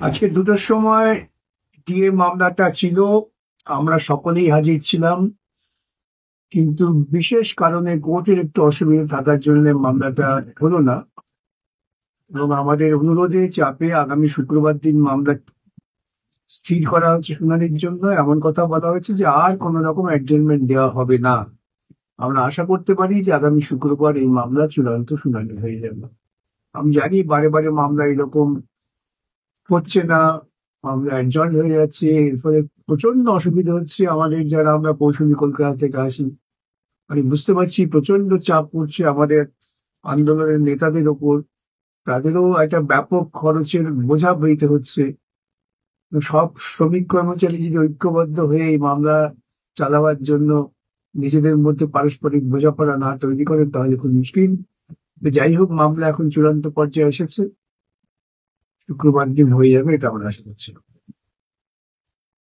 আজকে 2টোর সময় ডিএ মামলাটা ছিল। আমরা সকলেই হাজির ছিলাম, কিন্তু বিশেষ কারণে কোর্টের একটু অসুবিধা থাকার জন্য মামলাটা হলো না। এবং আমাদের অনুরোধে চাপে আগামী শুক্রবার দিন মামলা স্থির করা হচ্ছে শুনানির জন্য। এমন কথা বলা হয়েছে যে আর কোনো রকম অ্যাডজমেন্ট দেওয়া হবে না। আমরা আশা করতে পারি যে আগামী শুক্রবার এই মামলা চূড়ান্ত শুনানি হয়ে যাবে। আমি জানি বারে বারে মামলা এরকম হচ্ছে না, মামলা অ্যাডজয়েন্ট হয়ে যাচ্ছে, এর ফলে প্রচন্ড অসুবিধা হচ্ছে আমাদের, যারা আমরা কৌশলী কলকাতা থেকে আসি। আমি বুঝতে পারছি প্রচন্ড চাপ পড়ছে আমাদের আন্দোলনের নেতাদের ওপর। তাদেরও একটা ব্যাপক খরচের বোঝা বইতে হচ্ছে। তো সব শ্রমিক কর্মচারী যদি ঐক্যবদ্ধ হয়ে এই মামলা চালাবার জন্য নিজেদের মধ্যে পারস্পরিক বোঝাপড়া না তৈরি করেন তাহলে খুব মুশকিল। তো যাই হোক, মামলা এখন চূড়ান্ত পর্যায়ে এসেছে, শুক্রবার দিন হয়ে যাবে এটা আমরা আশা করছি।